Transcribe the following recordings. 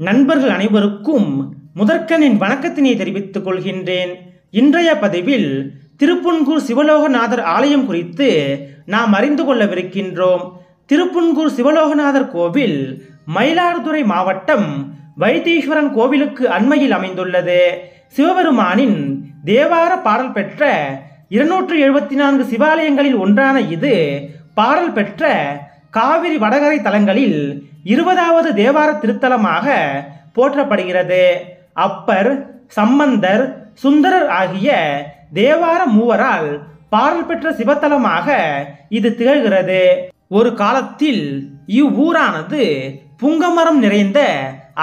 நண்பர்கள் அனைவருக்கும் முதற்கனின் வணக்கத்தினை தெரிவித்துக் கொள்கின்றேன். இன்றைய பதிவில் திருப்புன்கூர் சிவலோகநாதர் ஆலயம் குறித்து நாம் அறிந்து கொள்ளவிருக்கின்றோம். திருப்புன்கூர் சிவலோகநாதர் கோவில் மயிலாடுதுறை மாவட்டம் வைத்தீஸ்வரன் கோவிலுக்கு அண்மையில் அமைந்துள்ளது. சிவபெருமானின் தேவார பாடல் பெற்ற 274 சிவாலயங்களில் ஒன்றான இது பாடல் பெற்ற காவிரி வடகரை தலங்களில் 20வது தேவார திருத்தலமாக போற்றப்படுகிறது. அப்பர், சம்பந்தர், சுந்தரர் ஆகிய தேவார மூவரால் பாடல் பெற்ற சிவத்தலமாக இது திகழ்கிறது. ஒரு காலத்தில் இவ்வூரானது புங்கமரம் நிறைந்த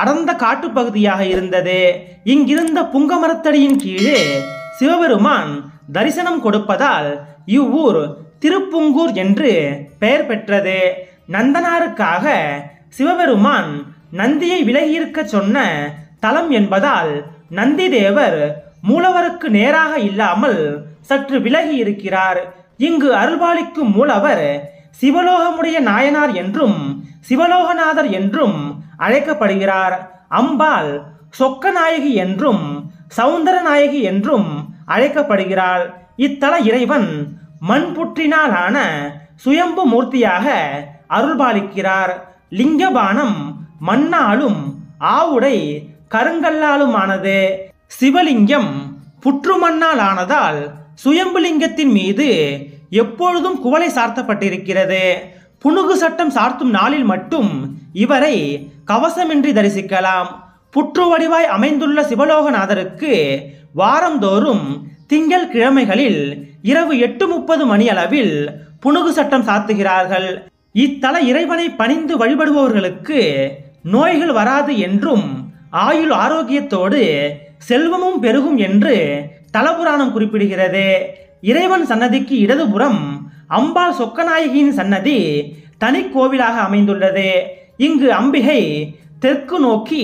அடர்ந்த காட்டுப்பகுதியாக இருந்தது. இங்கிருந்த புங்கமரத்தடியின் கீழே சிவபெருமான் தரிசனம் கொடுப்பதால் இவ்வூர் திருப்புங்கூர் என்று பெயர் பெற்றது. நந்தனாருக்காக சிவபெருமான் நந்தியை விலகியிருக்க சொன்ன தலம் என்பதால் நந்தி தேவர் மூலவருக்கு நேராக இல்லாமல் சற்று விலகி இருக்கிறார். இங்கு அருள்பாலிக்கும் மூலவர் சிவலோகமுடைய நாயனார் என்றும் சிவலோகநாதர் என்றும் அழைக்கப்படுகிறார். அம்பாள் சொக்கநாயகி என்றும் சௌந்தரநாயகி என்றும் அழைக்கப்படுகிறாள். இத்தல இறைவன் மண் புற்றினாலான சுயம்பு மூர்த்தியாக அருள்பாலிக்கிறார். லிங்கபானம் மண்ணாலும் ஆவுடை கருங்கல்லாலுமானது. சிவலிங்கம் புற்று மண்ணால் ஆனதால் சுயம்பு லிங்கத்தின் மீது எப்பொழுதும் குவளை சார்த்தப்பட்டிருக்கிறது. புனுகு சட்டம் சார்த்தும் நாளில் மட்டும் இவரை கவசமின்றி தரிசிக்கலாம். புற்று வடிவாய் அமைந்துள்ள சிவலோகநாதருக்கு வாரந்தோறும் திங்கள் கிழமைகளில் இரவு 8:30 மணி அளவில் புனுகு சட்டம் சாத்துகிறார்கள். இத்தல இறைவனை பணிந்து வழிபடுபவர்களுக்கு நோய்கள் வராது என்றும் ஆயுள் ஆரோக்கியத்தோடு செல்வமும் பெருகும் என்று தலபுராணம் குறிப்பிடுகிறது. இறைவன் சன்னதிக்கு இடதுபுறம் அம்பாள் சொக்கநாயகியின் சன்னதி தனி கோவிலாக அமைந்துள்ளது. இங்கு அம்பிகை தெற்கு நோக்கி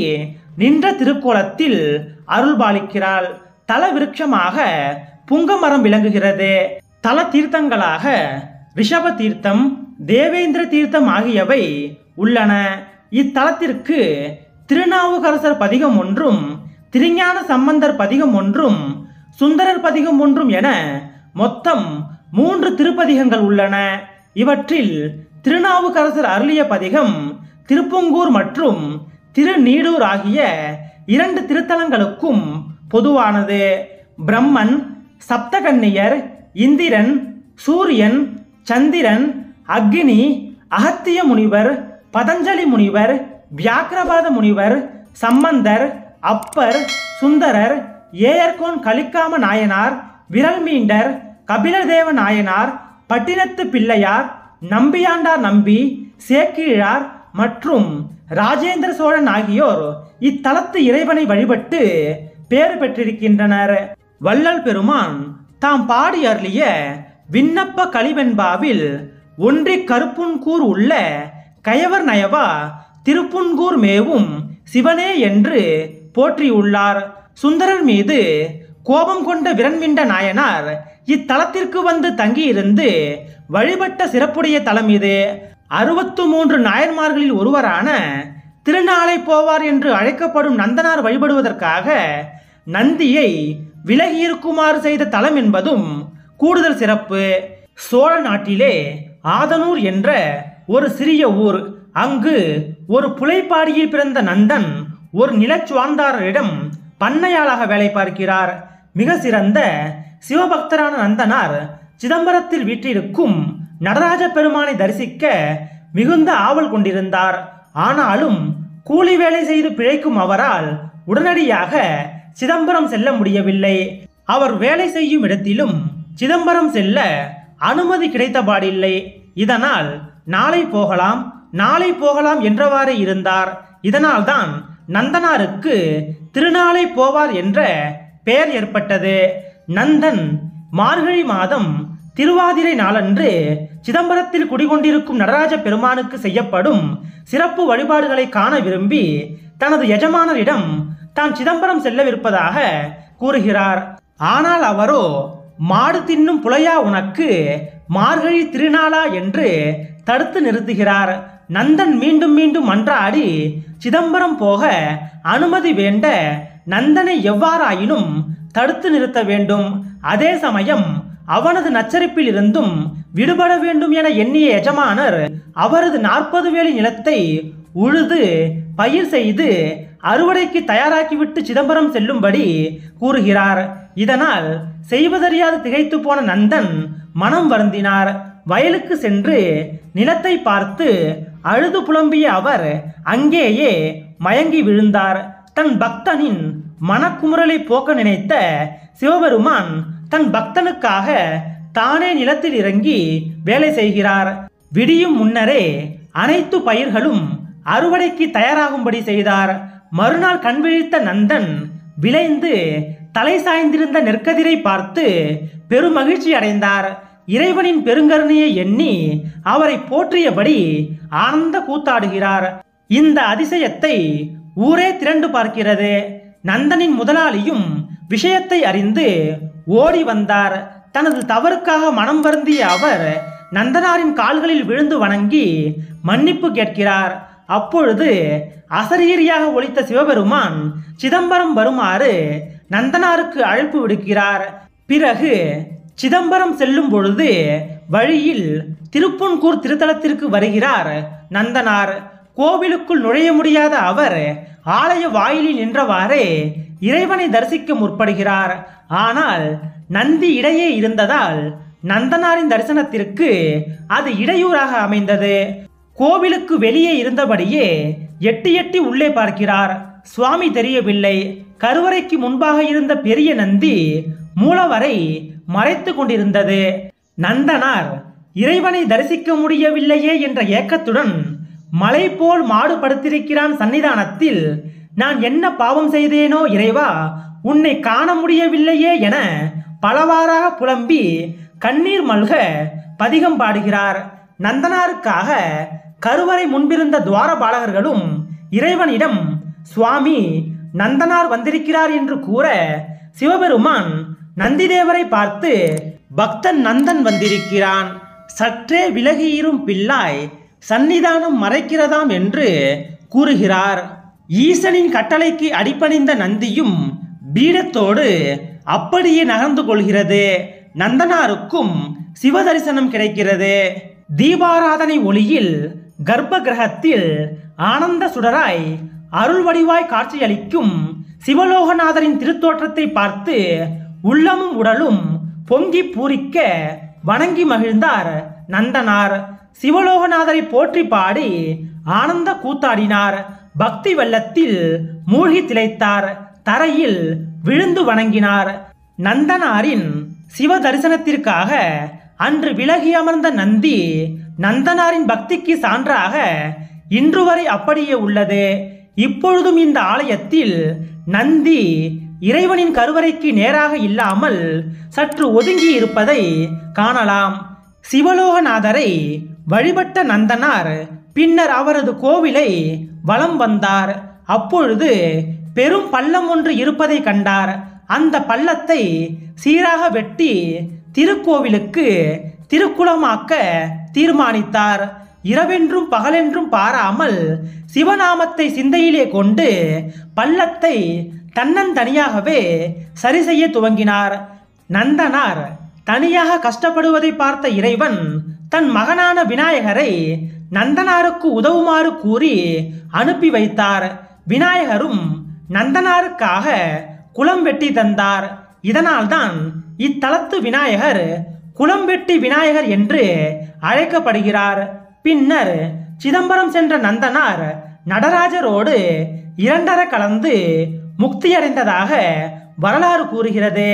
நின்ற திருக்கோலத்தில் அருள்பாலிக்கிறாள். தல விருட்சமாக புங்கமரம் விளங்குகிறது. தல தீர்த்தங்களாக ரிஷப தீர்த்தம், தேவேந்திர தீர்த்தம் ஆகியவை உள்ளன. இத்தலத்திற்கு திருநாவுக்கரசர் பதிகம் ஒன்றும், திருஞான சம்பந்தர் பதிகம் ஒன்றும், சுந்தரர் பதிகம் ஒன்றும் என மொத்தம் 3 திருப்பதிகங்கள் உள்ளன. இவற்றில் திருநாவுக்கரசர் அருளிய பதிகம் திருப்புங்கூர் மற்றும் திருநீடூர் ஆகிய 2 திருத்தலங்களுக்கும் பொதுவானது. பிரம்மன், சப்தகன்னியர், இந்திரன், சூரியன், சந்திரன், அக்னி, அகத்திய முனிவர், பதஞ்சலி முனிவர், வியாக்கிரபாத முனிவர், சம்பந்தர், அப்பர், சுந்தரர், ஏயர்கோன் கலிக்காம நாயனார், விரல்மீண்டர், கபிலதேவ நாயனார், பட்டினத்து பிள்ளையார், நம்பியாண்டார் நம்பி, சேக்கிழார் மற்றும் ராஜேந்திர சோழன் ஆகியோர் இத்தலத்து இறைவனை வழிபட்டு பேறு பெற்றிருக்கின்றனர். வள்ளல் பெருமான் தாம் பாடி அருளிய விண்ணப்ப கலிவெண்பாவில் ஒன்றி கருப்புன்கூர் உள்ள கயவர் நயவா திருப்புன்கூர் மேவும் சிவனே என்று போற்றியுள்ளார். சுந்தரர் மீது கோபம் கொண்ட விரண்மிண்ட நாயனார் இத்தலத்திற்கு வந்து தங்கியிருந்து வழிபட்ட சிறப்புடைய தலம் இது. 63 நாயன்மார்களில் ஒருவரான திருநாளை போவார் என்று அழைக்கப்படும் நந்தனார் வழிபடுவதற்காக நந்தியை விலகியிருக்குமாறு செய்த தலம் என்பதும் கூடுதல் சிறப்பு. சோழ நாட்டிலே ஆதனூர் என்ற ஒரு சிறிய ஊர். அங்கு ஒரு புலைப்பாடியில் பிறந்த நந்தன் ஒரு நிலச்சுவார்ந்தாரிடம் பண்ணையாளாக வேலை பார்க்கிறார். மிக சிறந்த சிவபக்தரான நந்தனார் சிதம்பரத்தில் வீற்றிருக்கும் நடராஜ பெருமானை தரிசிக்க மிகுந்த ஆவல் கொண்டிருந்தார். ஆனாலும் கூலி வேலை செய்து பிழைக்கும் அவரால் உடனடியாக சிதம்பரம் செல்ல முடியவில்லை. அவர் வேலை செய்யும் இடத்திலும் சிதம்பரம் செல்ல அனுமதி கிடைத்தபாடில்லை. இதனால் நாளை போகலாம் என்றவாறே இருந்தார். இதனால்தான் நந்தனாருக்கு திருநாளை போவார் என்ற பெயர் ஏற்பட்டது. நந்தன் மார்கழி மாதம் திருவாதிரை நாளன்று சிதம்பரத்தில் குடிகொண்டிருக்கும் நடராஜ பெருமானுக்கு செய்யப்படும் சிறப்பு வழிபாடுகளை காண விரும்பி தனது எஜமானரிடம் தான் சிதம்பரம் செல்லவிருப்பதாக கூறுகிறார். ஆனால் அவரோ மாடு தின்னும் புலையா உனக்கு மார்கழி திருநாளா என்று தடுத்து நிறுத்துகிறார். நந்தன் மீண்டும் மீண்டும் மன்றாடி சிதம்பரம் போக அனுமதி வேண்ட நந்தனை எவ்வாறாயினும் தடுத்து நிறுத்த வேண்டும். அதே சமயம் அவனது நச்சரிப்பில் இருந்தும் விடுபட வேண்டும் என எண்ணிய எஜமானர் அவரது 40 வேலி நிலத்தை உழுது பயிர் செய்து அறுவடைக்கு தயாராக்கிவிட்டு சிதம்பரம் செல்லும்படி கூறுகிறார். இதனால் செய்வதறியாது திகைத்து போன நந்தன் மனம் வருந்தினார். வயலுக்கு சென்று நிலத்தை பார்த்து அழுது புலம்பிய அவர் அங்கேயே மயங்கி விழுந்தார். தன் பக்தனின் மனக்குமுறலை போக்க நினைத்த சிவபெருமான் தன் பக்தனுக்காக தானே நிலத்தில் இறங்கி வேலை செய்கிறார். விடியும் முன்னரே அனைத்து பயிர்களும் அறுவடைக்கு தயாராகும்படி செய்தார். மறுநாள் கண்விழித்த நந்தன் விளைந்து தலை சாய்ந்திருந்த நெற்கதிரை பார்த்து பெருமகிழ்ச்சி அடைந்தார். இறைவனின் பெருங்கருணையை எண்ணி அவரை போற்றியபடி ஆனந்த கூத்தாடுகிறார். இந்த அதிசயத்தை ஊரே திரண்டு பார்க்கிறது. நந்தனின் முதலாளியும் விஷயத்தை அறிந்து ஓடி வந்தார். தனது தவறுக்காக மனம் வருந்திய அவர் நந்தனாரின் கால்களில் விழுந்து வணங்கி மன்னிப்பு கேட்கிறார். அப்பொழுது அசரீரியாக ஒலித்த சிவபெருமான் சிதம்பரம் வருமாறு நந்தனாருக்கு அழைப்பு விடுக்கிறார். பிறகு சிதம்பரம் செல்லும் பொழுது வழியில் திருப்புன்கூர் திருத்தலத்திற்கு வருகிறார் நந்தனார். கோவிலுக்குள் நுழைய முடியாத அவர் ஆலய வாயிலில் நின்றவாறே இறைவனை தரிசிக்க முற்படுகிறார். ஆனால் நந்தி இடையே இருந்ததால் நந்தனாரின் தரிசனத்திற்கு அது இடையூறாக அமைந்தது. கோவிலுக்கு வெளியே இருந்தபடியே எட்டி எட்டி உள்ளே பார்க்கிறார். சுவாமி தெரியவில்லை. கருவறைக்கு முன்பாக இருந்த பெரிய நந்தி மூலவரை மறைத்து கொண்டிருந்தது. நந்தனார் இறைவனை தரிசிக்க முடியவில்லையே என்ற ஏக்கத்துடன் மலை போல் மாடு படுத்திருக்கிறான் சன்னிதானத்தில். நான் என்ன பாவம் செய்தேனோ இறைவா, உன்னை காண முடியவில்லையே என பலவாறாக புலம்பி கண்ணீர் மல்க பதிகம் பாடுகிறார். நந்தனாருக்காக கருவறை முன்பிருந்த துவாரபாலகர்களும் இறைவனிடம் சுவாமி நந்தனார் வந்திருக்கிறார் என்று கூற சிவபெருமான் நந்திதேவரை பார்த்து பக்தன் நந்தன் வந்திருக்கிறான், சற்றே விலகியிரும் பிள்ளாய், சன்னிதானம் மறைக்கிறதாம் என்று கூறுகிறார். ஈசனின் கட்டளைக்கு அடிபணிந்த நந்தியும் பீடத்தோடு அப்படியே நகர்ந்து கொள்கிறது. நந்தனாருக்கும் சிவ தரிசனம் கிடைக்கிறது. தீபாராதனை ஒளியில் கர்ப்ப கிரகத்தில் ஆனந்த சுடராய் அருள் வடிவாய் காட்சியளிக்கும் சிவலோகநாதரின் திருத்தோற்றத்தை பார்த்து உள்ளமும் உடலும் பொங்கி பூரிக்க வணங்கி மகிழ்ந்தார் நந்தனார். சிவலோகநாதரை போற்றி பாடி ஆனந்த கூத்தாடினார். பக்தி வெள்ளத்தில் மூழ்கி திளைத்தார். தரையில் விழுந்து வணங்கினார். நந்தனாரின் சிவ தரிசனத்திற்காக அன்று விலகி அமர்ந்த நந்தி நந்தனாரின் பக்திக்கு சான்றாக இன்று வரை அப்படியே உள்ளது. இப்பொழுதும் இந்த ஆலயத்தில் நந்தி இறைவனின் கருவறைக்கு நேராக இல்லாமல் சற்று ஒதுங்கி இருப்பதை காணலாம். சிவலோகநாதரை வழிபட்ட நந்தனார் பின்னர் அவரது கோவிலை வலம் வந்தார். அப்பொழுது பெரும் பள்ளம் ஒன்று இருப்பதை கண்டார். அந்த பள்ளத்தை சீராக வெட்டி திருக்கோவிலுக்கு திருக்குளமாக்க தீர்மானித்தார். இரவென்றும் பகலென்றும் பாராமல் சிவநாமத்தை சிந்தையிலே கொண்டு பள்ளத்தை தன்னந்தனியாகவே சரி செய்ய துவங்கினார். நந்தனார் தனியாக கஷ்டப்படுவதை பார்த்த இறைவன் தன் மகனான விநாயகரை நந்தனாருக்கு உதவுமாறு கூறி அனுப்பி வைத்தார். விநாயகரும் நந்தனாருக்காக குளம் வெட்டி தந்தார். இதனால்தான் இத்தலத்து விநாயகர் குளம் வெட்டி விநாயகர் என்று அழைக்கப்படுகிறார். பின்னர் சிதம்பரம் சென்ற நந்தனார் நடராஜரோடு இரண்டர கலந்து முக்தியடைந்ததாக வரலாறு கூறுகிறது.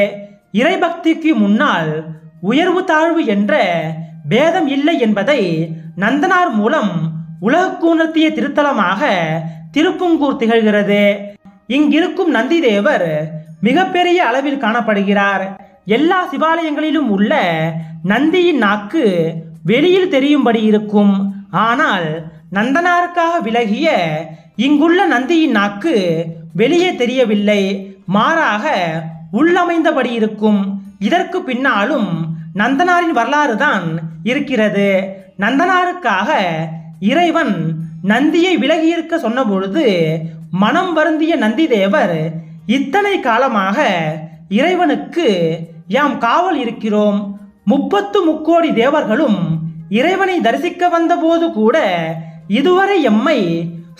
இறைபக்திக்கு முன்னால் உயர்வு தாழ்வு என்ற பேதம் இல்லை என்பதை நந்தனார் மூலம் உலகுக்கு உணர்த்திய திருத்தலமாக திருப்புன்கூர் திகழ்கிறது. இங்கிருக்கும் நந்திதேவர் மிகப்பெரிய அளவில் காணப்படுகிறார். எல்லா சிவாலயங்களிலும் உள்ள நந்தியின் நாக்கு வெளியில் தெரியும்படி இருக்கும். ஆனால் நந்தனாருக்காக விலகிய இங்குள்ள நந்தியின் நாக்கு வெளியே தெரியவில்லை, மாறாக உள்ளமைந்தபடி இருக்கும். இதற்கு பின்னாலும் நந்தனாரின் வரலாறு தான் இருக்கிறது. நந்தனாருக்காக இறைவன் நந்தியை விலகியிருக்க சொன்னபொழுது மனம் வருந்திய நந்தி தேவர், இத்தனை காலமாக இறைவனுக்கு யாம் காவல் இருக்கிறோம், 33 தேவர்களும் இறைவனை தரிசிக்க வந்தபோது கூட இதுவரை எம்மை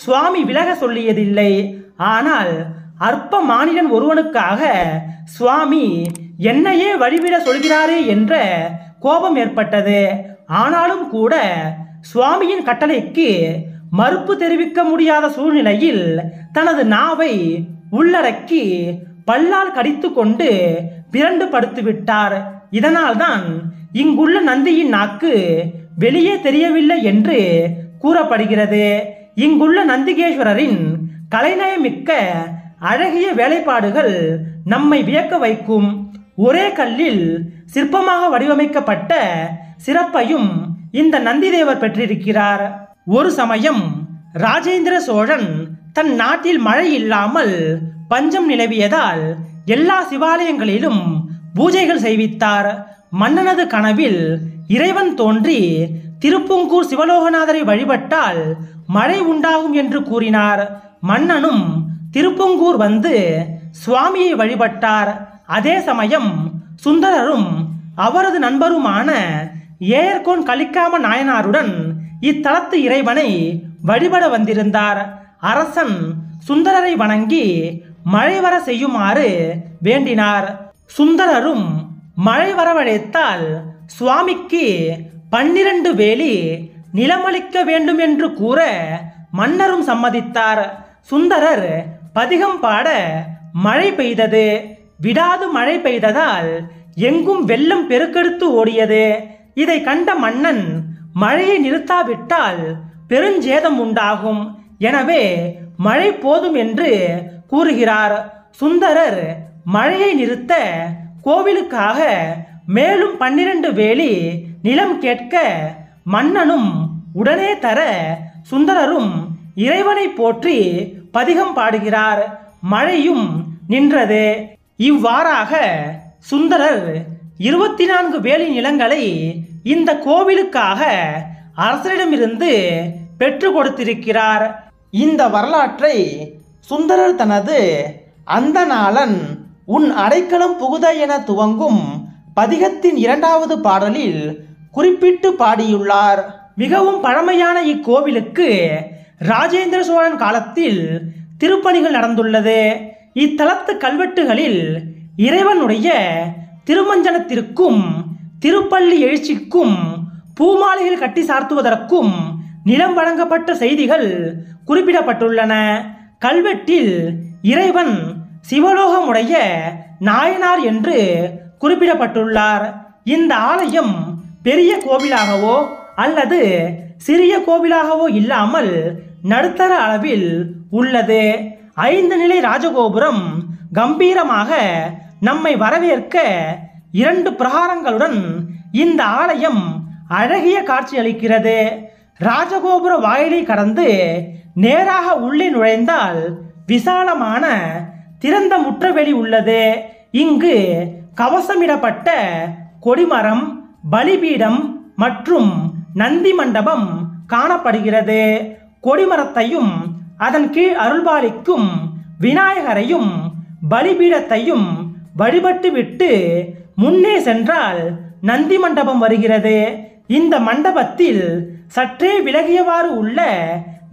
சுவாமி விலக சொல்லியதில்லை. ஆனால் அற்ப மானிடன் ஒருவனுக்காக சுவாமி என்னையே வழிவிட சொல்கிறாரே என்ற கோபம் ஏற்பட்டது. ஆனாலும் கூட சுவாமியின் கட்டளைக்கு மறுப்பு தெரிவிக்க முடியாத சூழ்நிலையில் தனது நாவை உள்ளடக்கி பல்லால் கடித்து கொண்டு பிறண்டு படுத்துவிட்டார். இதனால்தான் இங்குள்ள நந்தியின் நாக்கு வெளியே தெரியவில்லை என்று கூறப்படுகிறது. இங்குள்ள நந்திகேஸ்வரரின் கலைநயமிக்க அழகிய வேலைப்பாடுகள் நம்மை வியக்க வைக்கும். ஒரே கல்லில் சிற்பமாக வடிவமைக்கப்பட்ட சிறப்பையும் இந்த நந்திதேவர் பெற்றிருக்கிறார். ஒரு சமயம் ராஜேந்திர சோழன் தன் நாட்டில் மழை இல்லாமல் பஞ்சம் நிலவியதால் எல்லா சிவாலயங்களிலும் பூஜைகள் செய்வித்தார். மன்னனது கனவில் இறைவன் தோன்றி திருப்புங்கூர் சிவலோகநாதரை வழிபட்டால் மழை உண்டாகும் என்று கூறினார். மன்னனும் திருப்புங்கூர் வந்து சுவாமியை வழிபட்டார். அதே சமயம் சுந்தரரும் அவரது நண்பருமான ஏயர்கோன் கலிக்காம நாயனாருடன் இத்தலத்து இறைவனை வழிபட வந்திருந்தார். அரசன் சுந்தரரை வணங்கி மழை வர செய்யுமாறு வேண்டினார். சுந்தரரும் மழை வரவழைத்தால் சுவாமிக்கு 12 வேலி நிலமளிக்க வேண்டும் என்று கூற மன்னரும் சம்மதித்தார். சுந்தரர் பதிகம் பாட மழை பெய்தது. விடாது மழை பெய்ததால் எங்கும் வெள்ளம் பெருக்கெடுத்து ஓடியது. இதை கண்ட மன்னன் மழையை நிறுத்தாவிட்டால் பெருஞ்சேதம் உண்டாகும், எனவே மழை போதும் என்று கூறுகிறார். சுந்தரர் மழையை நிறுத்த கோவிலுக்காக மேலும் 12 வேலி நிலம் கேட்க மன்னனும் உடனே தர சுந்தரரும் இறைவனை போற்றி பதிகம் பாடுகிறார். மழையும் நின்றது. இவ்வாறாக சுந்தரர் 24 வேலி நிலங்களை இந்த கோவிலுக்காக அரசரிடமிருந்து பெற்று கொடுத்திருக்கிறார். இந்த வரலாற்றை சுந்தரர் தனது அந்த நாளன் உன் அடைக்கலம் புகுத என துவங்கும் பதிகத்தின் 2வது பாடலில் குறிப்பிட்டு பாடியுள்ளார். மிகவும் பழமையான இக்கோவிலுக்கு ராஜேந்திர சோழன் காலத்தில் திருப்பணிகள் நடந்துள்ளது. இத்தலத்து கல்வெட்டுகளில் இறைவனுடைய திருமஞ்சனத்திற்கும் திருப்பள்ளி எழுச்சிக்கும் பூமாலைகள் கட்டி சார்த்துவதற்கும் நிலம் வழங்கப்பட்ட செய்திகள் குறிப்பிடப்பட்டுள்ளன. கல்வெட்டில் இறைவன் சிவலோகமுடைய நாயனார் என்று குறிப்பிடப்பட்டுள்ளார். இந்த ஆலயம் பெரிய கோவிலாகவோ அல்லது சிறிய கோவிலாகவோ இல்லாமல் நடுத்தர அளவில் உள்ளது. 5 நிலை ராஜகோபுரம் கம்பீரமாக நம்மை வரவேற்க 2 பிரகாரங்களுடன் இந்த ஆலயம் அழகிய காட்சி அளிக்கிறது. ராஜகோபுர வாயிலை கடந்து நேராக உள்ளே நுழைந்தால் விசாலமான திறந்த முற்றவெளி உள்ளது. இங்கு கவசமிடப்பட்ட கொடிமரம், பலிபீடம் மற்றும் நந்தி மண்டபம் காணப்படுகிறது. கொடிமரத்தையும் அதன் கீழ் அருள்பாலிக்கும் விநாயகரையும் பலிபீடத்தையும் வழிபட்டுவிட்டு முன்னே சென்றால் நந்தி மண்டபம் வருகிறது. இந்த மண்டபத்தில் சற்றே விலகியவாறு உள்ள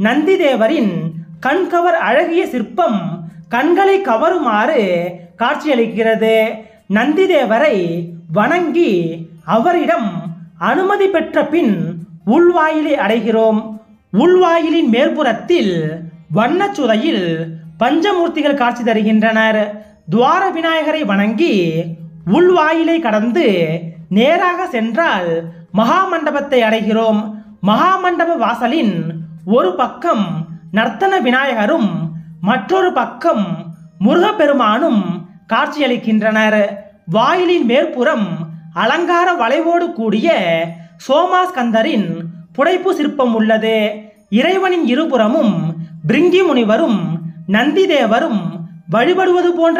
நந்தி தேவரின் கண்கவர் அழகிய சிற்பம் கண்களை கவருமாறு காட்சியளிக்கிறது. நந்தி தேவரை வணங்கி அவரிடம் அனுமதி பெற்ற பின் உள்வாயிலை அடைகிறோம். உள்வாயிலின் மேற்புறத்தில் வண்ணச்சுதையில் பஞ்சமூர்த்திகள் காட்சி தருகின்றனர். துவார விநாயகரை வணங்கி உள்வாயிலை கடந்து நேராக சென்றால் மகாமண்டபத்தை அடைகிறோம். மகாமண்டப வாசலின் ஒரு பக்கம் நர்த்தன விநாயகரும் மற்றொரு பக்கம் முருகப்பெருமானும் காட்சியளிக்கின்றனர். வாயிலின் மேற்புறம் அலங்கார வளைவோடு கூடிய சோமாஸ்கந்தரின் புடைப்பு சிற்பம் உள்ளது. இறைவனின் இருபுறமும் பிரிங்கி முனிவரும் நந்தி தேவரும் வழிபடுவது போன்ற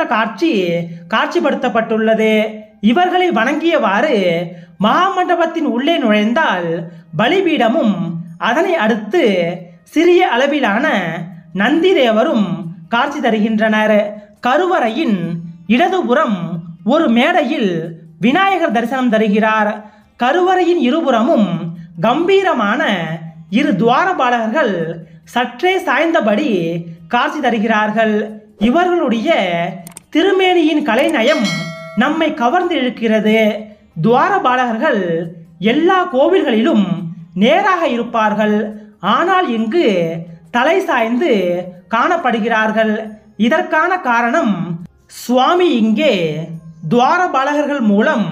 காட்சிப்படுத்தப்பட்டுள்ளது. இவர்களை வணங்கியவாறு மகாமண்டபத்தின் உள்ளே நுழைந்தால் பலிபீடமும் அதனை அடுத்து சிறிய அளவிலான நந்தி தேவரும் காட்சி தருகின்றனர். கருவறையின் இடதுபுறம் ஒரு மேடையில் விநாயகர் தரிசனம் தருகிறார். கருவறையின் இருபுறமும் கம்பீரமான இரு துவாரபாலகர்கள் சற்றே சாய்ந்தபடி காட்சி தருகிறார்கள். இவர்களுடைய திருமேனியின் கலைநயம் நம்மை கவர்ந்து இழுக்கிறது. துவாரபாலகர்கள் எல்லா கோவில்களிலும் நேராக இருப்பார்கள், ஆனால் இங்கு தலை சாய்ந்து காணப்படுகிறார்கள். இதற்கான காரணம், சுவாமி இங்கே துவாரபாலகர்கள் மூலம்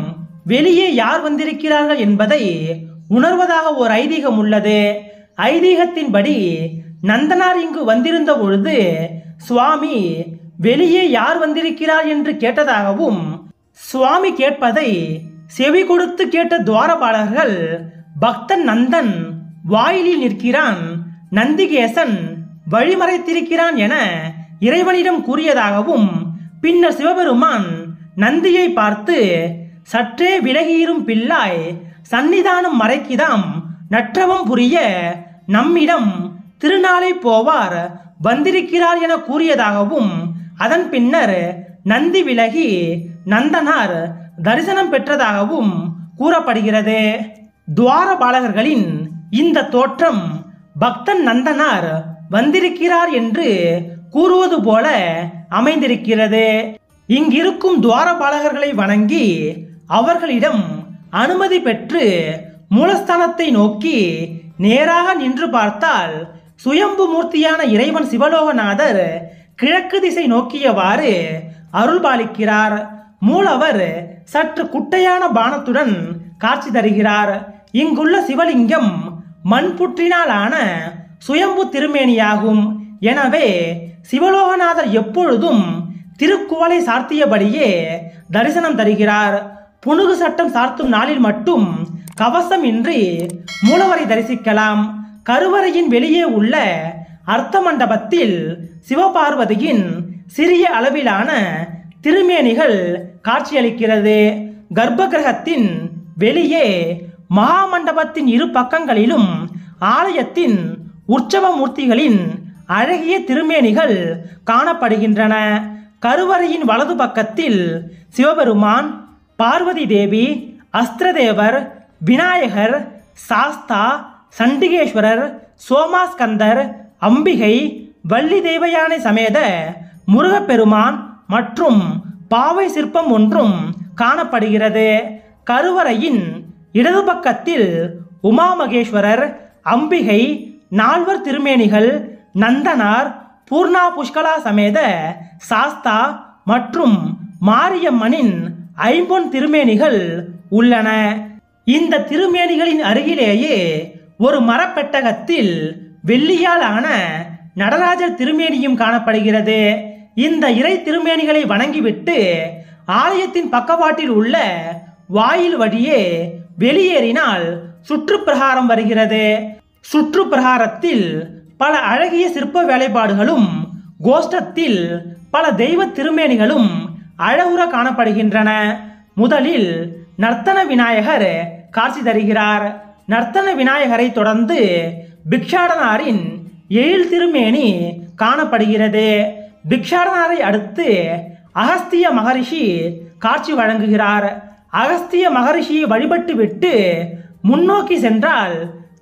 வெளியே யார் வந்திருக்கிறார்கள் என்பதை உணர்வதாக ஒரு ஐதீகம் உள்ளது. ஐதீகத்தின்படி நந்தனார் இங்கு வந்திருந்த பொழுது சுவாமி வெளியே யார் வந்திருக்கிறார் என்று கேட்டதாகவும், சுவாமி கேட்பதை செவி கொடுத்து கேட்ட துவாரபாலகர்கள் பக்தன் நந்தன் வாயிலில் நிற்கிறான், நந்திகேசன் வழிமறைத்திருக்கிறான் என இறைவனிடம் கூறியதாகவும், பின்னர் சிவபெருமான் நந்தியை பார்த்து, சற்றே விலகியிரும் பிள்ளாய், சன்னிதானம் மறைக்கிதாம் நற்றவம் புரிய நம்மிடம் திருநாளை போவார் வந்திருக்கிறார் என கூறியதாகவும், அதன் பின்னர் நந்தி விலகி நந்தனார் தரிசனம் பெற்றதாகவும் கூறப்படுகிறது. துவாரபாலகர்களின் இந்த தோற்றம் பக்தன் நந்தனார் வந்திருக்கிறார் என்று கூறுவது போல அமைந்திருக்கிறது. இங்கிருக்கும் துவாரபாலகர்களை வணங்கி அவர்களிடம் அனுமதி பெற்று மூலஸ்தானத்தை நோக்கி நேராக நின்று பார்த்தால் சுயம்பு மூர்த்தியான இறைவன் சிவலோகநாதர் கிழக்கு திசை நோக்கியவாறு அருள்பாலிக்கிறார். மூலவர் சற்று குட்டையான பானத்துடன் காட்சி தருகிறார். இங்குள்ள சிவலிங்கம் மண் புற்றினாலான சுயம்பு திருமேனியாகும். எனவே சிவலோகநாதர் எப்பொழுதும் திருக்குவளை சார்த்தியபடியே தரிசனம் தருகிறார். புனுகு சட்டம் சார்த்தும் நாளில் மட்டும் கவசம் இன்றி மூலவரை தரிசிக்கலாம். கருவறையின் வெளியே உள்ள அர்த்த மண்டபத்தில் சிவபார்வதியின் சிறிய அளவிலான திருமேனிகள் காட்சியளிக்கிறது. கர்ப்ப கிரகத்தின் வெளியே மகாமண்டபத்தின் இரு பக்கங்களிலும் ஆலயத்தின் உற்சவ மூர்த்திகளின் அழகிய திருமேனிகள் காணப்படுகின்றன. கருவறையின் வலது பக்கத்தில் சிவபெருமான், பார்வதி தேவி, அஸ்திரதேவர், விநாயகர், சாஸ்தா, சண்டிகேஸ்வரர், சோமாஸ்கந்தர், அம்பிகை, வள்ளி தேவயானை சமேத முருகப்பெருமான் மற்றும் பாவை சிற்பம் ஒன்றும் காணப்படுகிறது. கருவறையின் இடது பக்கத்தில் உமா மகேஸ்வரர், அம்பிகை, நால்வர் திருமேனிகள், நந்தனார், பூர்ணா புஷ்கலா சமேத சாஸ்தா மற்றும் மாரியம்மனின் ஐம்பொன் திருமேனிகள் உள்ளன. இந்த திருமேனிகளின் அருகிலேயே ஒரு மரப்பெட்டகத்தில் வெள்ளியால் ஆன நடராஜர் திருமேனியும் காணப்படுகிறது. இந்த இறை திருமேனிகளை வணங்கிவிட்டு ஆலயத்தின் பக்கவாட்டில் உள்ள வாயில் வழியே வெளியேறினால் சுற்றுப்பிரகாரம் வருகிறது. சுற்றுப்பிரகாரத்தில் பல அழகிய சிற்ப வேலைப்பாடுகளும் கோஷ்டத்தில் பல தெய்வ திருமேனிகளும் அழகுற காணப்படுகின்றன. முதலில் நர்த்தன விநாயகர் காட்சி தருகிறார். நர்த்தன விநாயகரை தொடர்ந்து பிக்ஷாடனாரின் எழில் திருமேனி காணப்படுகிறது. பிக்ஷாடனாரை அடுத்து அகஸ்திய மகரிஷி காட்சி வழங்குகிறார். அகஸ்திய மகரிஷியை வழிபட்டு விட்டு முன்னோக்கி சென்றால்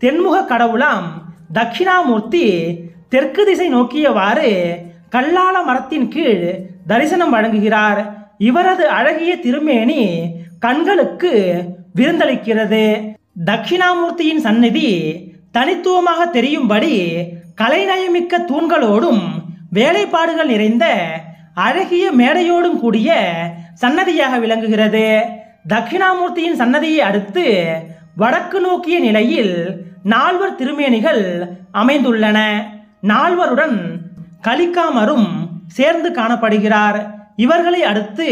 தென்முக கடவுளாம் தட்சிணாமூர்த்தி தெற்கு திசை நோக்கியவாறு கல்லால மரத்தின் கீழ் தரிசனம் வழங்குகிறார். இவரது அழகிய திருமேனி கண்களுக்கு விருந்தளிக்கிறது. தட்சிணாமூர்த்தியின் சந்நிதி தனித்துவமாக தெரியும்படி கலைநயமிக்க தூண்களோடும் வேலைப்பாடுகள் நிறைந்த அழகிய மேடையோடும் கூடிய சன்னதியாக விளங்குகிறது. தட்சிணாமூர்த்தியின் சன்னதியை அடுத்து வடக்கு நோக்கிய நிலையில் நால்வர் திருமேனிகள் அமைந்துள்ளன. நால்வருடன் கலிக்காமரும் சேர்ந்து காணப்படுகிறார். இவர்களை அடுத்து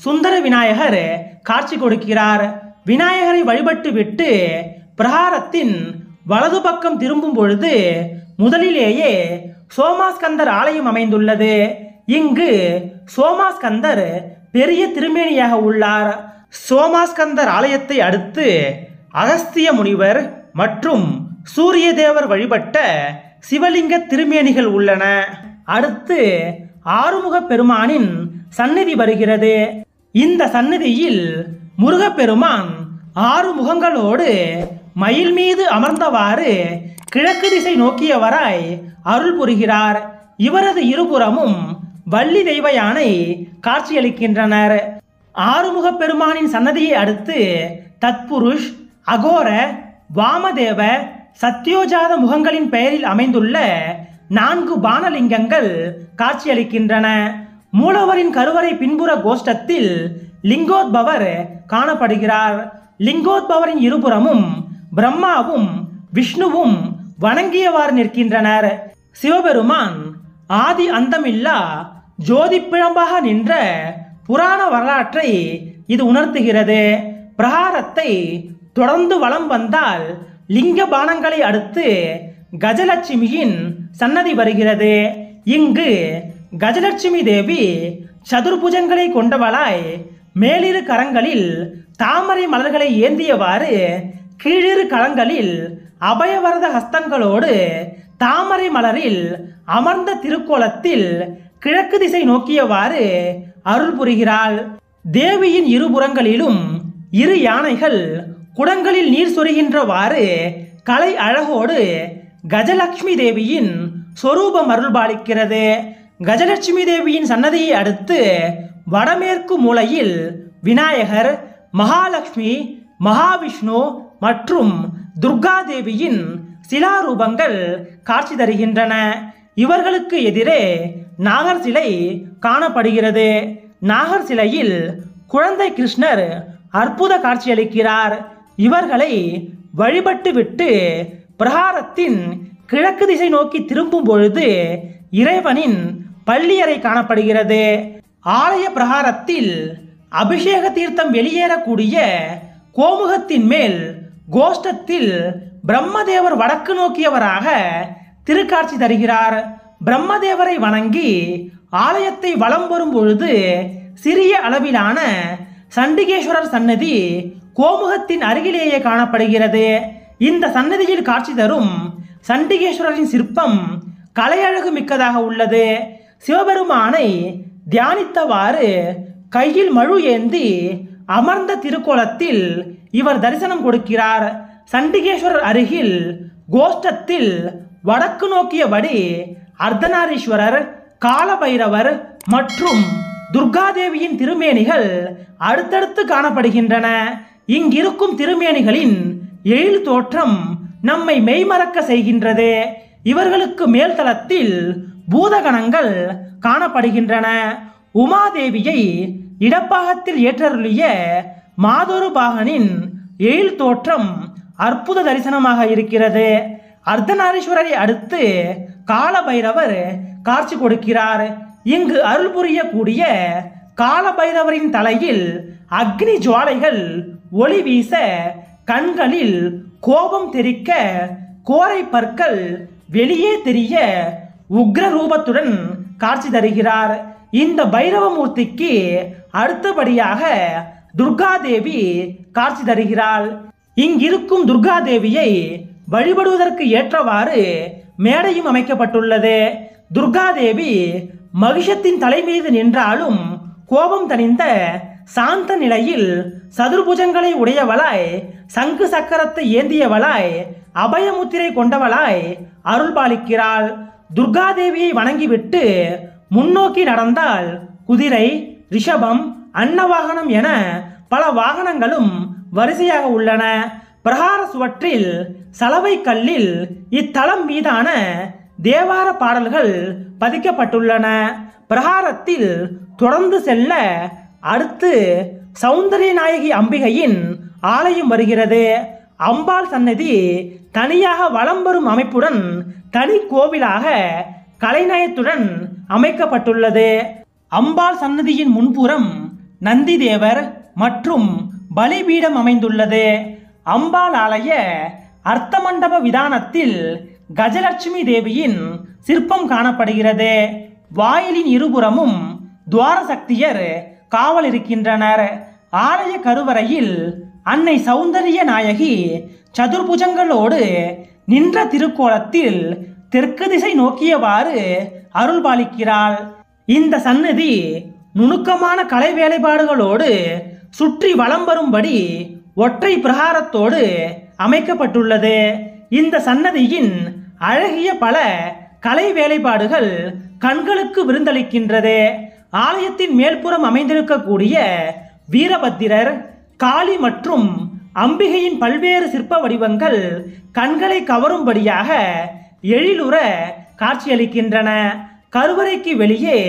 சுந்தர விநாயகர் காட்சி கொடுக்கிறார். விநாயகரை வழிபட்டு விட்டு பிரகாரத்தின் வலது பக்கம் திரும்பும் பொழுது முதலிலேயே சோமாஸ்கந்தர் ஆலயம் அமைந்துள்ளது. இங்கு சோமாஸ்கந்தர் பெரிய திருமேனியாக உள்ளார். சோமாஸ்கந்தர் ஆலயத்தை அடுத்து அகஸ்திய முனிவர் மற்றும் சூரிய தேவர் வழிபட்ட சிவலிங்க திருமேனிகள் உள்ளன. அடுத்து ஆறுமுக பெருமானின் சந்நிதி வருகிறது. இந்த சந்நிதியில் முருகப்பெருமான் 6 முகங்களோடு மயில் மீது அமர்ந்தவாறு கிழக்கு திசை நோக்கியவராய் அருள் புரிகிறார். இவரது இருபுறமும் வள்ளி தெய்வ யானை காட்சியளிக்கின்றனர். ஆறுமுக பெருமானின் சன்னதியை அடுத்து தத்புருஷ், அகோர, வாமதேவ, சத்யோஜாத முகங்களின் பெயரில் அமைந்துள்ள 4 பானலிங்கங்கள் காட்சியளிக்கின்றன. மூலவரின் கருவறை பின்புற கோஷ்டத்தில் லிங்கோத்பவர் காணப்படுகிறார். லிங்கோத்பவரின் இருபுறமும் பிரம்மாவும் விஷ்ணுவும் வணங்கியவாறு நிற்கின்றனர். சிவபெருமான் ஆதி அந்தமில்லா ஜோதி பிழம்பாக நின்ற புராண வரலாற்றை இது உணர்த்துகிறது. பிரகாரத்தை தொடர்ந்து வலம் வந்தால் லிங்க பானங்களை அடுத்து கஜலட்சுமியின் சன்னதி வருகிறது. இங்கு கஜலட்சுமி தேவி சதுர்புஜங்களை கொண்டவளாய் மேலிரு கரங்களில் தாமரை மலர்களை ஏந்தியவாறு கீழிரு கரங்களில் அபயவரத ஹஸ்தங்களோடு தாமரை மலரில் அமர்ந்த திருக்கோலத்தில் கிழக்கு திசை நோக்கியவாறு அருள் புரிகிறாள். தேவியின் இருபுறங்களிலும் 2 யானைகள் குடங்களில் நீர் சொரிகின்றவாறு கலை அழகோடு கஜலட்சுமி தேவியின் சொரூபம் அருள்பாலிக்கிறது. கஜலட்சுமி தேவியின் சன்னதியை அடுத்து வடமேற்கு மூலையில் விநாயகர், மகாலட்சுமி, மகாவிஷ்ணு மற்றும் துர்கா தேவியின் சிலாரூபங்கள் காட்சி தருகின்றன. இவர்களுக்கு எதிரே நாகர் சிலை காணப்படுகிறது. நாகர் சிலையில் குழந்தை கிருஷ்ணர் அற்புத காட்சியளிக்கிறார். இவர்களை வழிபட்டு விட்டு பிரகாரத்தின் கிழக்கு திசை நோக்கி திரும்பும் பொழுது இறைவனின் பள்ளியறை காணப்படுகிறது. ஆலய பிரகாரத்தில் அபிஷேக தீர்த்தம் வெளியேறக்கூடிய கோமுகத்தின் மேல் கோஷ்டத்தில் பிரம்மதேவர் வடக்கு நோக்கியவராக திருக்காட்சி தருகிறார். பிரம்மதேவரை வணங்கி ஆலயத்தை வலம் வரும் பொழுது சிறிய அளவிலான சண்டிகேஸ்வரர் சன்னதி கோமுகத்தின் அருகிலேயே காணப்படுகிறது. இந்த சன்னதியில் காட்சி தரும் சண்டிகேஸ்வரரின் சிற்பம் கலையழகு மிக்கதாக உள்ளது. சிவபெருமானை தியானித்தவாறு கையில் மழு ஏந்தி அமர்ந்த திருக்கோலத்தில் இவர் தரிசனம் கொடுக்கிறார். சண்டிகேஸ்வரர் அருகில் கோஷ்டத்தில் வடக்கு நோக்கியபடி அர்த்தநாரீஸ்வரர், காலபைரவர் மற்றும் துர்காதேவியின் திருமேனிகள் அடுத்தடுத்து காணப்படுகின்றன. இங்கிருக்கும் திருமேனிகளின் எழில் தோற்றம் நம்மை மெய்மறக்க செய்கின்றது. இவர்களுக்கு மேல்தளத்தில் பூதகணங்கள் காணப்படுகின்றன. உமாதேவியை இடப்பாகத்தில் ஏற்றருளிய மாதொரு பாகனின் எழில் தோற்றம் அற்புத தரிசனமாக இருக்கிறது. அர்த்தநாரீஸ்வரரை அடுத்து காலபைரவர் காட்சி கொடுக்கிறார். இங்கு அருள் புரியக்கூடிய காலபைரவரின் தலையில் அக்னி ஜுவாலைகள் ஒளி வீச, கண்களில் கோபம் தெறிக்க, கோரை பற்கள் வெளியே தெரிய உக்ர ரூபத்துடன் காட்சி தருகிறார். இந்த பைரவமூர்த்திக்கு அடுத்தபடியாக துர்காதேவி காட்சி தருகிறாள். இங்கிருக்கும் துர்காதேவியை வழிபடுவதற்கு ஏற்றவாறு மேடையும் அமைக்கப்பட்டுள்ளது. துர்காதேவி மகிஷத்தின் தலை மீது நின்றாலும் கோபம் தணிந்த சாந்த நிலையில் சதுர்புஜங்களை உடையவளாய், சங்கு சக்கரத்தை ஏந்தியவளாய், அபயமுத்திரை கொண்டவளாய் அருள்பாலிக்கிறாள். துர்காதேவியை வணங்கிவிட்டு முன்னோக்கி நடந்தால் குதிரை, ரிஷபம், அன்னவாகனம் என பல வாகனங்களும் வரிசையாக உள்ளன. பிரகார சுவற்றில் சலவை கல்லில் இத்தலம் மீதான தேவார பாடல்கள் பதிக்கப்பட்டுள்ளன. பிரகாரத்தில் தொடர்ந்து செல்ல அடுத்து சௌந்தரிய நாயகி அம்பிகையின் ஆலயம் வருகிறது. அம்பாள் சன்னதி தனியாக வலம் வரும் அமைப்புடன் தனி கோவிலாக கலைநயத்துடன் அமைக்கப்பட்டுள்ளது. அம்பாள் சன்னதியின் முன்புறம் நந்தி தேவர் மற்றும் பலிபீடம் அமைந்துள்ளது. அம்பாள் ஆலய அர்த்த மண்டப விதானத்தில் கஜலட்சுமி தேவியின் சிற்பம் காணப்படுகிறது. வாயிலின் இருபுறமும் துவார சக்தியர் காவல் இருக்கின்றனர். ஆலய கருவறையில் அன்னை சௌந்தரிய நாயகி சதுர்புஜங்களோடு நின்ற திருக்கோலத்தில் தெற்கு திசை நோக்கியவாறு அருள் பாலிக்கிறாள். இந்த சந்நிதி நுணுக்கமான கலை வேலைப்பாடுகளோடு சுற்றி வலம் வரும்படி ஒற்றை பிரகாரத்தோடு அமைக்கப்பட்டுள்ளது. இந்த சன்னதியின் அழகிய பல கலை வேலைப்பாடுகள் கண்களுக்கு விருந்தளிக்கின்றது. ஆலயத்தின் மேல்புறம் அமைந்திருக்கக்கூடிய வீரபத்திரர், காளி மற்றும் அம்பிகையின் பல்வேறு சிற்ப வடிவங்கள் கண்களை கவரும்படியாக எழிலுற காட்சியளிக்கின்றன. கருவறைக்கு வெளியே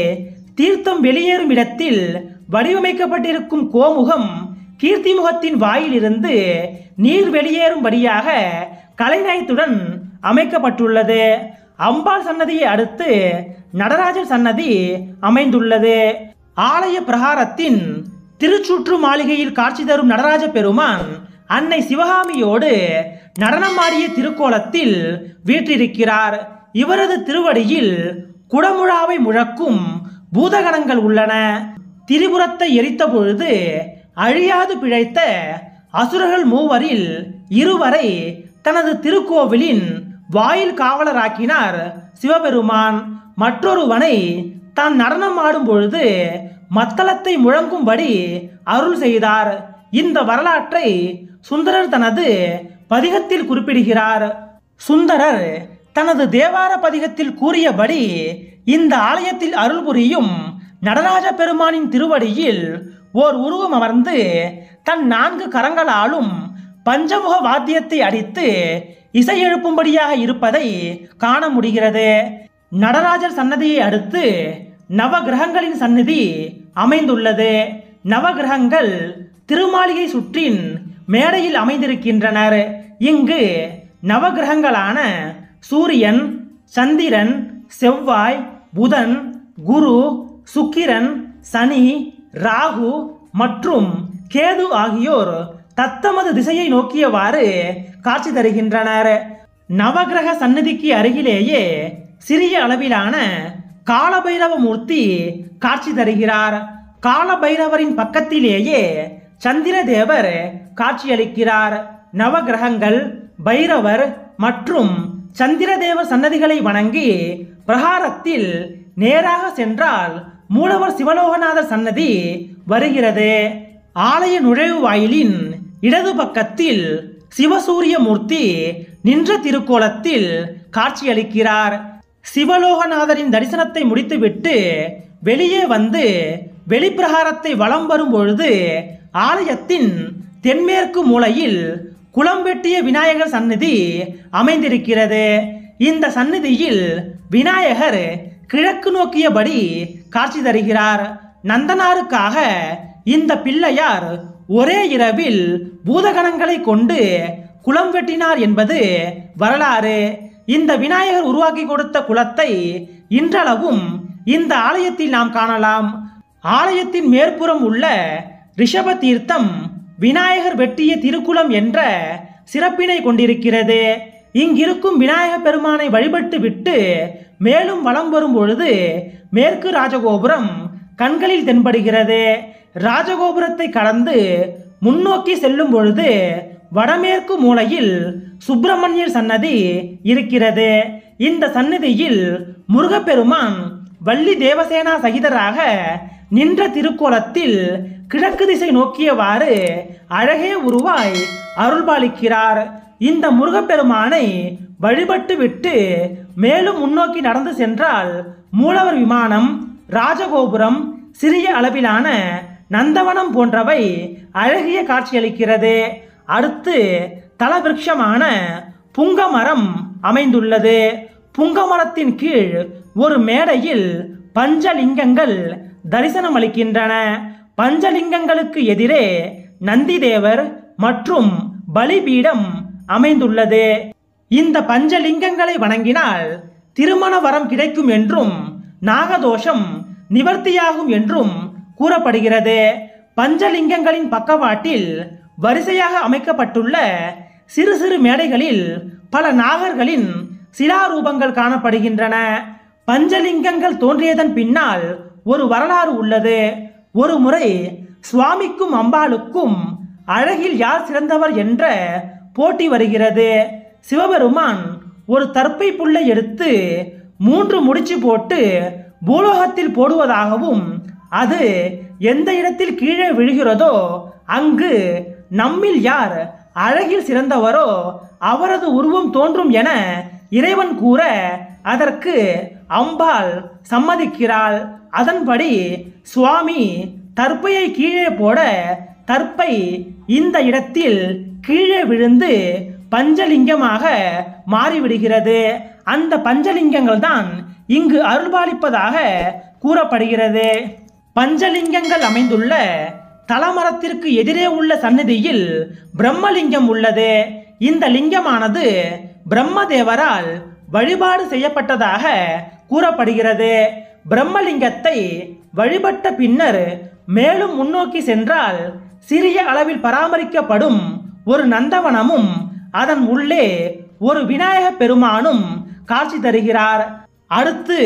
தீர்த்தம் வெளியேறும் இடத்தில் வடிவமைக்கப்பட்டிருக்கும் கோமுகம் கீர்த்திமுகத்தின் வாயிலிருந்து நீர் வெளியேறும்படியாக கலைநயத்துடன் அமைக்கப்பட்டுள்ளது. அம்பாள் சன்னதியை அடுத்து நடராஜர் சன்னதி அமைந்துள்ளது. ஆலய பிரகாரத்தின் திருச்சுற்று மாளிகையில் காட்சி தரும் நடராஜ பெருமான் அன்னை சிவகாமியோடு நடனமாடிய திருக்கோலத்தில் வீற்றிருக்கிறார். இவரது திருவடியில் குடமுழாவை முழக்கும் பூதகணங்கள் உள்ளன. திரிபுரத்தை எரித்த பொழுது அழியாது பிழைத்த அசுரர்கள் மூவரில் இருவரை தனது திருக்கோவிலின் வாயில் காவலராக்கினார் சிவபெருமான். மற்றொருவனை தான் நடனம் ஆடும் பொழுது மத்தளத்தை முழங்கும்படி அருள் செய்தார். இந்த வரலாற்றை சுந்தரர் தனது பதிகத்தில் குறிப்பிடுகிறார். சுந்தரர் தனது தேவார பதிகத்தில் கூறியபடி இந்த ஆலயத்தில் அருள் புரியும் நடராஜ பெருமானின் திருவடியில் ஓர் உருவம் அமர்ந்து தன் 4 கரங்களாலும் பஞ்சமுக வாத்தியத்தை அடித்து இசை எழுப்பும்படியாக இருப்பதை காண முடிகிறது. நடராஜர் சன்னதியை அடுத்து நவகிரகங்களின் சந்நிதி அமைந்துள்ளது. நவகிரகங்கள் திருமாளிகை சுற்றின் மேடையில் அமைந்திருக்கின்றனர். இங்கு நவகிரகங்களான சூரியன், சந்திரன், செவ்வாய், புதன், குரு, சுக்கிரன், சனி, ராகு மற்றும் கேது ஆகியோர் தத்தமது திசையை நோக்கியவாறு காட்சி தருகின்றனர். நவகிரக சந்நிதிக்கு அருகிலேயே சிறிய அளவிலான காலபைரவ மூர்த்தி காட்சி தருகிறார். காலபைரவரின் பக்கத்திலேயே சந்திரதேவர் காட்சியளிக்கிறார். நவகிரகங்கள், பைரவர் மற்றும் சந்திரதேவர் சன்னதிகளை வணங்கி பிரகாரத்தில் நேராக சென்றால் மூலவர் சிவலோகநாதர் சன்னதி வருகிறது. ஆலய நுழைவு வாயிலின் இடது பக்கத்தில் சிவசூரிய மூர்த்தி நின்ற திருக்கோலத்தில் காட்சியளிக்கிறார். சிவலோகநாதரின் தரிசனத்தை முடித்துவிட்டு வெளியே வந்து வெளிப்பிரகாரத்தை வலம் வரும் பொழுது ஆலயத்தின் தென்மேற்கு மூலையில் குளம் வெட்டிய விநாயகர் சந்நிதி அமைந்திருக்கிறது. இந்த சந்நிதியில் விநாயகர் கிழக்கு நோக்கியபடி காட்சி தருகிறார். நந்தனாருக்காக இந்த பிள்ளையார் ஒரே இரவில் பூதகணங்களை கொண்டு குளம் வெட்டினார் என்பது வரலாறு. இந்த விநாயகர் உருவாக்கி கொடுத்த குளத்தை இன்றளவும் இந்த ஆலயத்தில் நாம் காணலாம். ஆலயத்தின் மேற்புறம் உள்ள ரிஷப தீர்த்தம் விநாயகர் வெட்டிய திருக்குளம் என்ற சிறப்பினை கொண்டிருக்கிறது. இங்கிருக்கும் விநாயகர் பெருமானை வழிபட்டு விட்டு மேலும் வலம் வரும் பொழுது மேற்கு ராஜகோபுரம் கண்களில் தென்படுகிறது. ராஜகோபுரத்தை கடந்து முன்னோக்கி செல்லும் பொழுது வடமேற்கு மூலையில் சுப்பிரமணியர் சன்னதி இருக்கிறது. இந்த சன்னதியில் முருகப்பெருமான் வள்ளி தேவசேனா சகிதராக நின்ற திருக்கோலத்தில் கிழக்கு திசை நோக்கியவாறு அழகே உருவாய் அருள்பாலிக்கிறார். இந்த முருகப்பெருமானை வழிபட்டு விட்டு மேலும் முன்னோக்கி நடந்து சென்றால் மூலவர் விமானம், ராஜகோபுரம், சிறிய அளவிலான நந்தவனம் போன்றவை அழகிய காட்சியளிக்கிறது. அடுத்து தலவிருட்சமான புங்கமரம் அமைந்துள்ளது. புங்கமரத்தின் கீழ் ஒரு மேடையில் பஞ்சலிங்கங்கள் தரிசனம் அளிக்கின்றன. பஞ்சலிங்கங்களுக்கு எதிரே நந்திதேவர் மற்றும் பலிபீடம் அமைந்துள்ளது. இந்த பஞ்சலிங்கங்களை வணங்கினால் திருமண வரம் கிடைக்கும் என்றும் நாகதோஷம் நிவர்த்தியாகும் என்றும் கூறப்படுகிறது. பஞ்சலிங்கங்களின் பக்கவாட்டில் வரிசையாக அமைக்கப்பட்டுள்ள சிறு சிறு மேடைகளில் பல நாகர்களின் சிலாரூபங்கள் காணப்படுகின்றன. பஞ்சலிங்கங்கள் தோன்றியதன் பின்னால் ஒரு வரலாறு உள்ளது. ஒரு முறை சுவாமிக்கும் அம்பாளுக்கும் அழகில் யார் சிறந்தவர் என்ற போட்டி வருகிறது. சிவபெருமான் ஒரு தர்ப்பை புல்லை எடுத்து 3 முடிச்சு போட்டு பூலோகத்தில் போடுவதாகவும் அது எந்த இடத்தில் கீழே விழுகிறதோ அங்கு நம்மில் யார் அழகில் சிறந்தவரோ அவரது உருவம் தோன்றும் என இறைவன் கூற அதற்கு அம்பாள் சம்மதிக்கிறாள். அதன்படி சுவாமி தர்ப்பையை கீழே போட தர்ப்பை இந்த இடத்தில் கீழே விழுந்து பஞ்சலிங்கமாக மாறிவிடுகிறது. அந்த பஞ்சலிங்கங்கள் தான் இங்கு அருள்பாலிப்பதாக கூறப்படுகிறது. பஞ்சலிங்கங்கள் அமைந்துள்ள தலமரத்திற்கு எதிரே உள்ள சந்நிதியில் பிரம்மலிங்கம் உள்ளது. இந்த லிங்கமானது பிரம்மதேவரால் வழிபாடு செய்யப்பட்டதாக கூறப்படுகிறது. பிரம்மலிங்கத்தை வழிபட்ட பின்னர் மேலும் முன்னோக்கி சென்றால் சிறிய அளவில் பராமரிக்கப்படும் ஒரு நந்தவனமும் அதன் உள்ளே ஒரு விநாயக பெருமானும் காட்சி தருகிறார். அடுத்து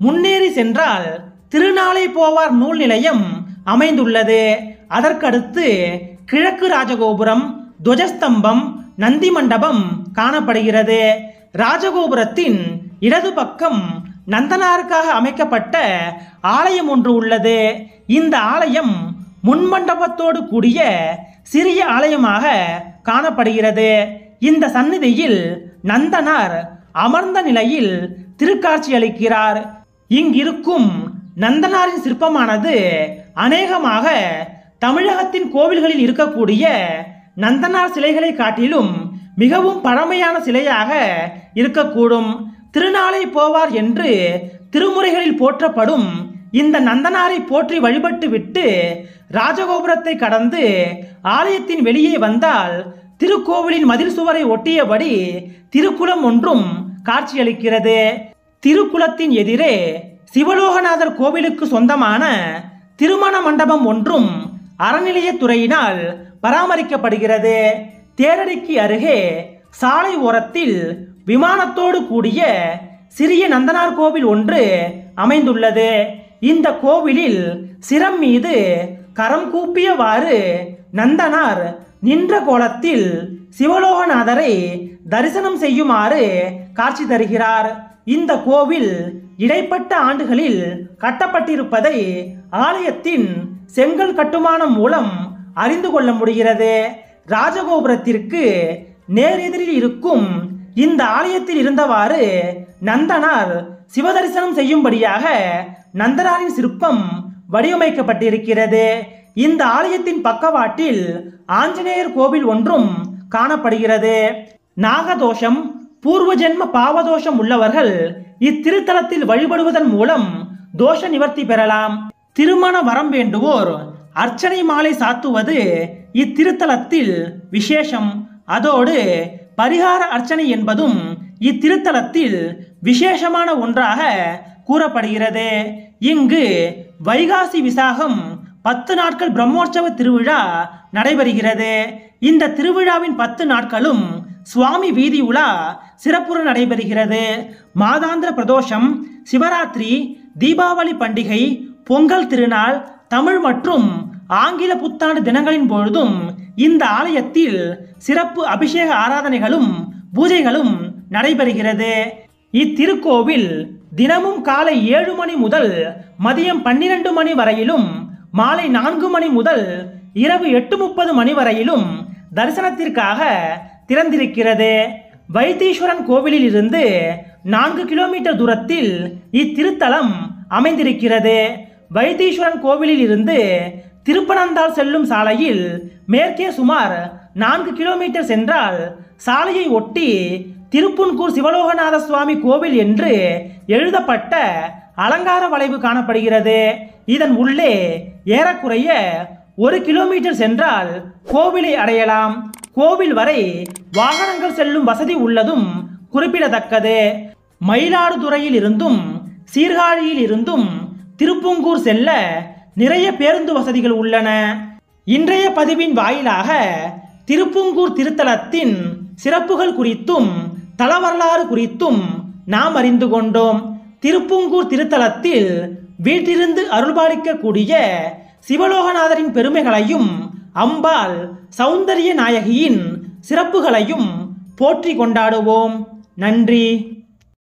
முன்னேறி சென்றால் திருநாளை போவார் நூல் நிலையம் அமைந்துள்ளது. அதற்கடுத்து கிழக்கு ராஜகோபுரம், துவஜஸ்தம்பம், நந்தி மண்டபம் காணப்படுகிறது. ராஜகோபுரத்தின் இடது பக்கம் நந்தனாருக்காக அமைக்கப்பட்ட ஆலயம் ஒன்று உள்ளது. இந்த ஆலயம் முன்மண்டபத்தோடு கூடிய சிறிய ஆலயமாக காணப்படுகிறது. இந்த சந்நிதியில் நந்தனார் அமர்ந்த நிலையில் திருக்காட்சி அளிக்கிறார். இங்கிருக்கும் நந்தனாரின் சிற்பமானது அநேகமாக தமிழகத்தின் கோவில்களில் இருக்கக்கூடிய நந்தனார் சிலைகளை காட்டிலும் மிகவும் பழமையான சிலையாக இருக்கக்கூடும். திருநாளை போவார் என்று திருமுறைகளில் போற்றப்படும் இந்த நந்தனாரை போற்றி வழிபட்டு விட்டு ராஜகோபுரத்தை கடந்து ஆலயத்தின் வெளியே வந்தால் திருக்கோவிலின் மதில் சுவரை ஒட்டியபடி திருக்குளம் ஒன்றும் காட்சியளிக்கிறது. திருக்குளத்தின் எதிரே சிவலோகநாதர் கோவிலுக்கு சொந்தமான திருமண மண்டபம் ஒன்றும் அறநிலையத்துறையினால் பராமரிக்கப்படுகிறது. தேரடிக்கு அருகே சாலை ஓரத்தில் விமானத்தோடு கூடிய சிறிய நந்தனார் கோவில் ஒன்று அமைந்துள்ளது. இந்த கோவிலில் சிரம் மீது கரம் கூப்பியவாறு நந்தனார் நின்ற கோலத்தில் சிவலோகநாதரை தரிசனம் செய்யுமாறு காட்சி தருகிறார். இந்த கோவில் இடைப்பட்ட ஆண்டுகளில் கட்டப்பட்டிருப்பதை ஆலயத்தின் செங்கல் கட்டுமானம் மூலம் அறிந்து கொள்ள முடிகிறது. ராஜகோபுரத்திற்கு நேரெதிரில் இருக்கும் இந்த ஆலயத்தில் இருந்தவாறு நந்தனார் சிவதரிசனம் செய்யும்படியாக நந்தனாரின் சிற்பம் வடிவமைக்கப்பட்டிருக்கிறது. இந்த ஆலயத்தின் பக்கவாட்டில் ஆஞ்சநேயர் கோவில் ஒன்றும் காணப்படுகிறது. நாகதோஷம், பூர்வ ஜென்ம பாவதோஷம் உள்ளவர்கள் இத்திருத்தலத்தில் வழிபடுவதன் மூலம் தோஷ நிவர்த்தி பெறலாம். திருமண வரம் வேண்டுவோர் அர்ச்சனை மாலை சாத்துவது இத்திருத்தலத்தில் விசேஷம். அதோடு பரிகார அர்ச்சனை என்பதும் இத்திருத்தலத்தில் விசேஷமான ஒன்றாக கூறப்படுகிறது. இங்கு வைகாசி விசாகம் 10 நாட்கள் பிரம்மோற்சவ திருவிழா நடைபெறுகிறது. இந்த திருவிழாவின் 10 நாட்களும் சுவாமி வீதி உலா சிறப்புற நடைபெறுகிறது. மாதாந்திர பிரதோஷம், சிவராத்திரி, தீபாவளி பண்டிகை, பொங்கல் திருநாள், தமிழ் மற்றும் ஆங்கில புத்தாண்டு தினங்களின் பொழுதும் இந்த ஆலயத்தில் சிறப்பு அபிஷேக ஆராதனைகளும் பூஜைகளும் நடைபெறுகிறது. இத்திருக்கோவில் தினமும் காலை 7 மணி முதல் மதியம் 12 மணி வரையிலும், மாலை 4 மணி முதல் இரவு 8:30 மணி வரையிலும் தரிசனத்திற்காக திறந்திருக்கிறது. வைத்தீஸ்வரன் கோவிலில் இருந்து 4 கிலோமீட்டர் தூரத்தில் இத்திருத்தலம் அமைந்திருக்கிறது. வைத்தீஸ்வரன் கோவிலில் இருந்து திருப்பனந்தாள் செல்லும் சாலையில் மேற்கே சுமார் 4 கிலோமீட்டர் சென்றால் சாலையை ஒட்டி திருப்புன்கூர் சிவலோகநாத சுவாமி கோவில் என்று எழுதப்பட்ட அலங்கார வளைவு காணப்படுகிறது. இதன் உள்ளே ஏறக்குறைய 1 கிலோமீட்டர் சென்றால் கோவிலை அடையலாம். கோவில் வரை வாகனங்கள் செல்லும் வசதி உள்ளதும் குறிப்பிடத்தக்கது. மயிலாடுதுறையில் இருந்தும் சீர்காழியில் இருந்தும் திருப்புங்கூர் செல்ல நிறைய பேருந்து வசதிகள் உள்ளன. இன்றைய பதிவின் வாயிலாக திருப்புங்கூர் திருத்தலத்தின் சிறப்புகள் குறித்தும் தல வரலாறு குறித்தும் நாம் அறிந்து கொண்டோம். திருப்புங்கூர் திருத்தலத்தில் வீட்டிலிருந்து அருள்பாலிக்கக்கூடிய சிவலோகநாதரின் பெருமைகளையும் அம்பாள் சௌந்தரிய நாயகியின் சிறப்புகளையும் போற்றி கொண்டாடுவோம். நன்றி.